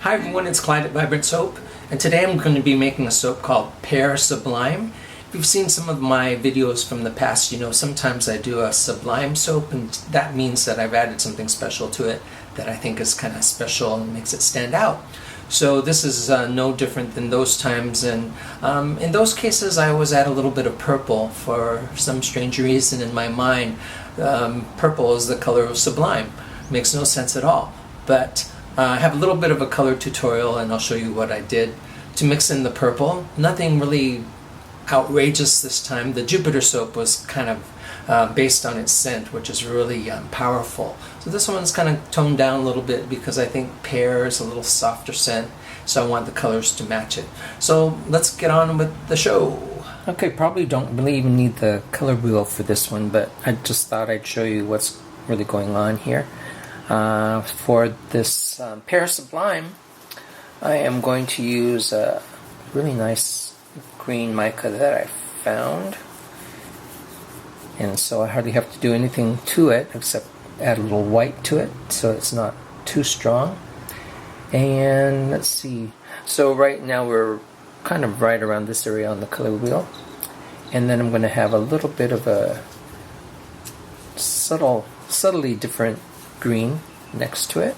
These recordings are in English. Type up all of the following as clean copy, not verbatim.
Hi everyone, it's Clyde at Vibrant Soap, and today I'm going to be making a soap called Pear Sublime. If you've seen some of my videos from the past, you know sometimes I do a Sublime soap, and that means that I've added something special to it that I think is kind of special and makes it stand out. So this is no different than those times, and in those cases I always add a little bit of purple for some strange reason in my mind. Purple is the color of Sublime. Makes no sense at all, but I have a little bit of a color tutorial and I'll show you what I did to mix in the purple. Nothing really outrageous this time. The Jupiter soap was kind of based on its scent, which is really powerful. So this one's kind of toned down a little bit because I think pear is a little softer scent, so I want the colors to match it. So let's get on with the show. Okay, probably don't really even need the color wheel for this one, but I just thought I'd show you what's really going on here. For this Pear Sublime, I am going to use a really nice green mica that I found, and so I hardly have to do anything to it except add a little white to it so it's not too strong. And let's see, so right now we're kind of right around this area on the color wheel, and then I'm going to have a little bit of a subtly different green next to it.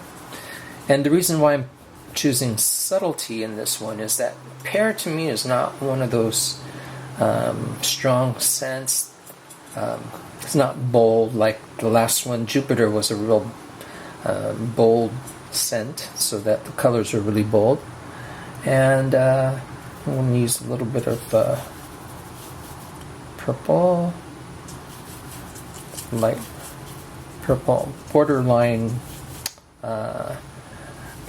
And the reason why I'm choosing subtlety in this one is that pear to me is not one of those strong scents. It's not bold like the last one. Jupiter was a real bold scent, so that the colors are really bold. And I'm going to use a little bit of purple, light purple, borderline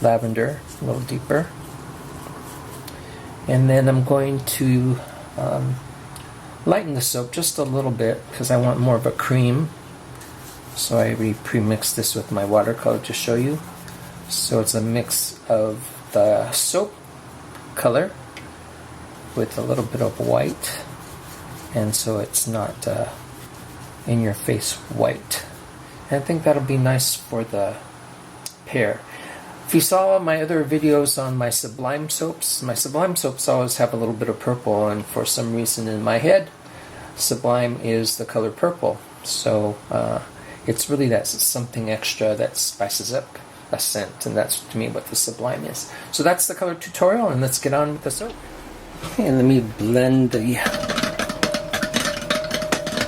lavender, a little deeper. And then I'm going to lighten the soap just a little bit because I want more of a cream. So I pre-mixed this with my watercolor to show you. So it's a mix of the soap color with a little bit of white, and so it's not in your face white. And I think that'll be nice for the pear. If you saw my other videos on my Sublime soaps always have a little bit of purple, and for some reason in my head, Sublime is the color purple. So it's really that something extra that spices up a scent, and that's to me what the Sublime is. So that's the color tutorial, and let's get on with the soap. Okay, and let me blend the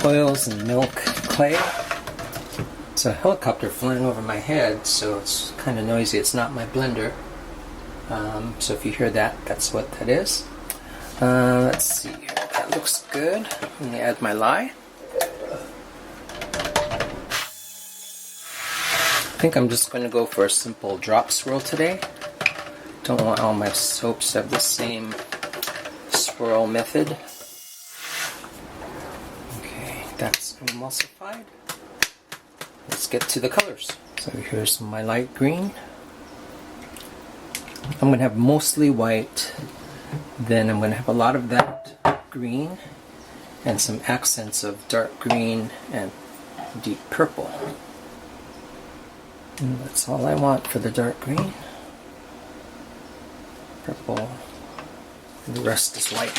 oils and milk clay. It's a helicopter flying over my head, so it's kind of noisy. It's not my blender. So if you hear that, that's what that is. Let's see here. That looks good. Let me add my lye. I think I'm just going to go for a simple drop swirl today. Don't want all my soaps to have the same swirl method. Okay, that's emulsified. Let's get to the colors. So here's my light green. I'm going to have mostly white, then I'm going to have a lot of that green, and some accents of dark green and deep purple. And that's all I want for the dark green. Purple, and the rest is white.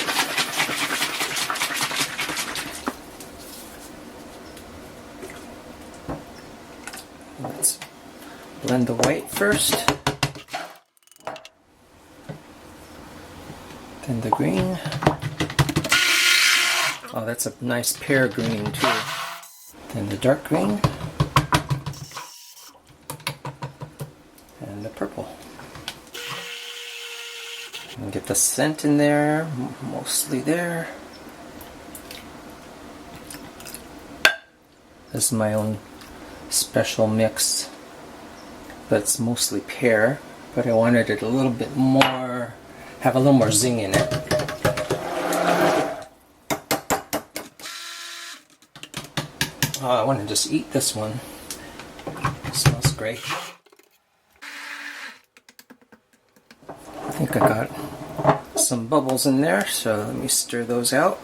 Let's blend the white first, then the green. Oh, that's a nice pear green too. Then the dark green, and the purple. And get the scent in there, mostly there. This is my own special mix, but it's mostly pear, but I wanted it a little bit more, have a little more zing in it. Oh, I want to just eat this one. It smells great. I think I got some bubbles in there, so let me stir those out.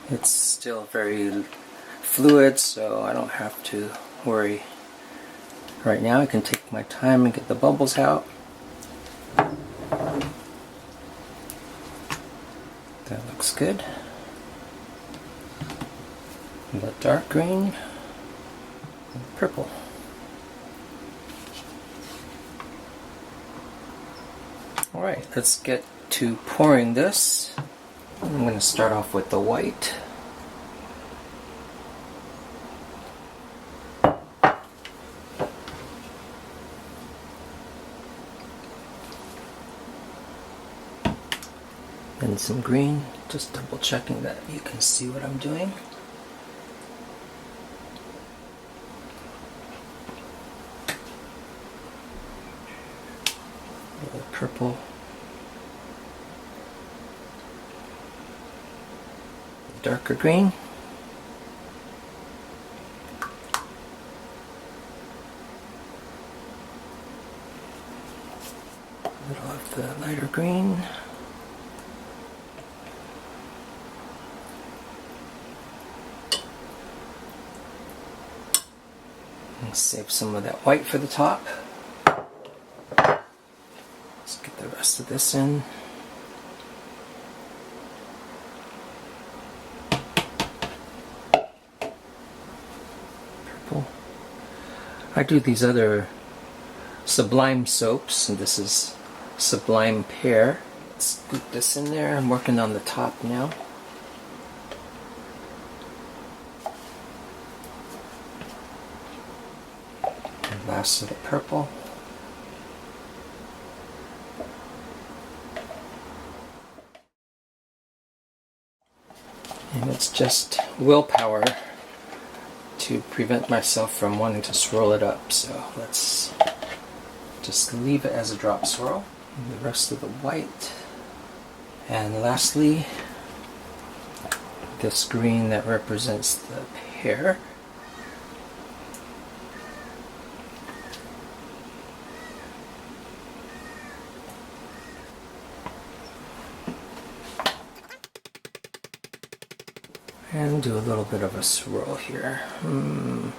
It's still very fluid, so I don't have to worry right now. I can take my time and get the bubbles out. That looks good. The dark green and purple. Alright, let's get to pouring this. I'm going to start off with the white. And some green, just double checking that you can see what I'm doing. A little purple. Darker green. A little of the lighter green. Save some of that white for the top. Let's get the rest of this in. Purple. I do these other Sublime soaps, and this is Sublime Pear. Let's scoop this in there. I'm working on the top now. Last of the purple. And it's just willpower to prevent myself from wanting to swirl it up. So let's just leave it as a drop swirl. And the rest of the white. And lastly, this green that represents the pear. And do a little bit of a swirl here. I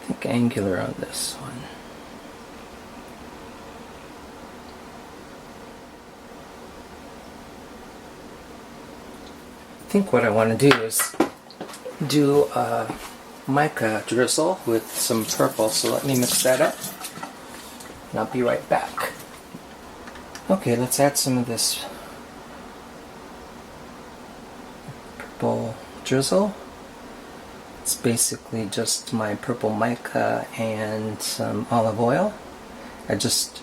think angular on this one. I think what I want to do is do a mica drizzle with some purple, so let me mix that up and I'll be right back. Okay, let's add some of this purple drizzle. It's basically just my purple mica and some olive oil. I just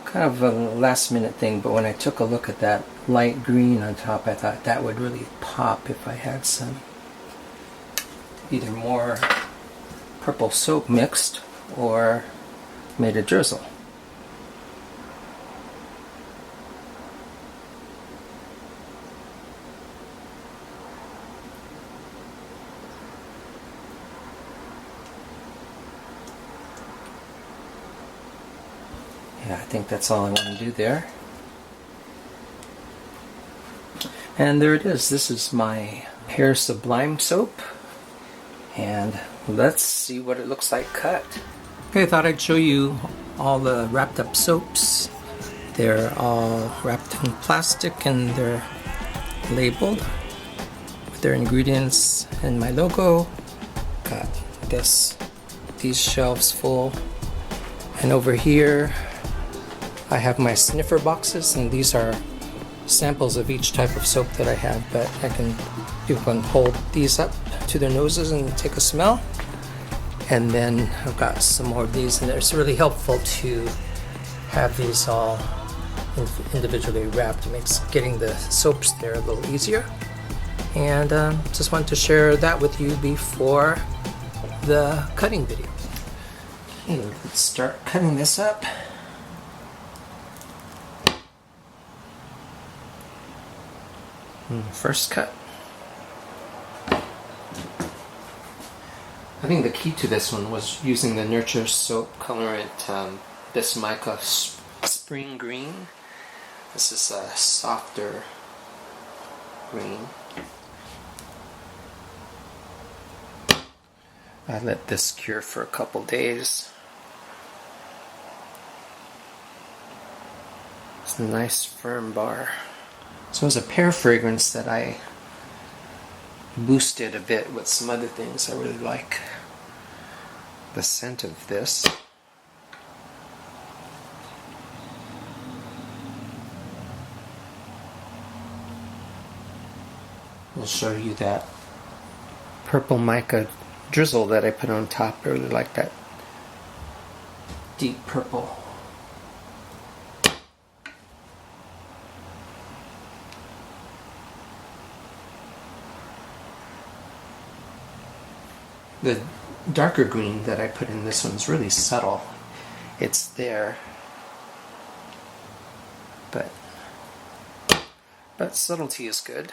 kind of a last minute thing, but when I took a look at that light green on top, I thought that would really pop if I had some either more purple soap mixed or made a drizzle. Yeah, I think that's all I want to do there. And there it is. This is my Pear Sublime soap. And let's see what it looks like cut. Okay, I thought I'd show you all the wrapped up soaps. They're all wrapped in plastic and they're labeled with their ingredients and my logo. Got these shelves full. And over here I have my sniffer boxes, and these are samples of each type of soap that I have, but people can hold these up to their noses and take a smell. And then I've got some more of these, and it's really helpful to have these all individually wrapped. It makes getting the soaps there a little easier. And just wanted to share that with you before the cutting video. Okay, let's start cutting this up. First cut. I think the key to this one was using the Nurture soap colorant, this mica spring green. This is a softer green. I let this cure for a couple days. It's a nice firm bar. So it's a pear fragrance that I boosted a bit with some other things. I really like the scent of this. I'll show you that purple mica drizzle that I put on top. I really like that deep purple. The darker green that I put in this one's really subtle. It's there, but subtlety is good.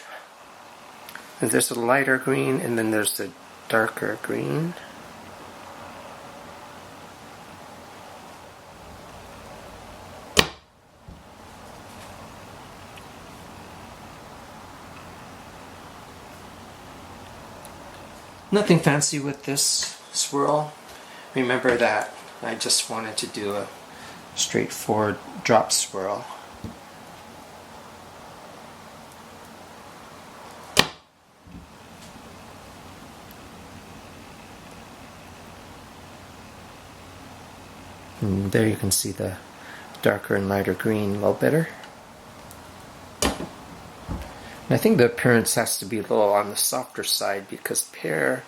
And there's a lighter green, and then there's the darker green. Nothing fancy with this swirl. Remember that I just wanted to do a straightforward drop swirl. And there you can see the darker and lighter green a little better. And I think the appearance has to be a little on the softer side because pear,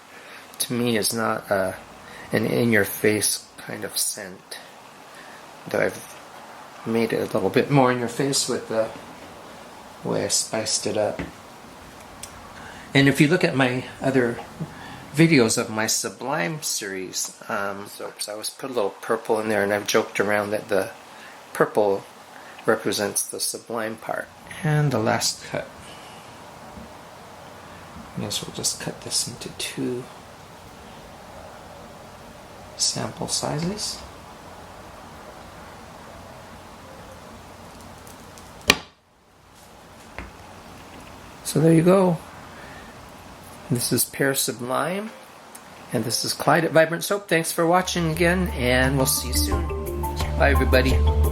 to me, is not an in-your-face kind of scent. Though I've made it a little bit more in-your-face with the way I spiced it up. And if you look at my other videos of my Sublime series soaps, I always put a little purple in there, and I've joked around that the purple represents the Sublime part. And the last cut. I guess we'll just cut this into 2 sample sizes. So there you go. This is Pear Sublime, and this is Clyde at Vibrant Soap. Thanks for watching again, and we'll see you soon. Bye, everybody.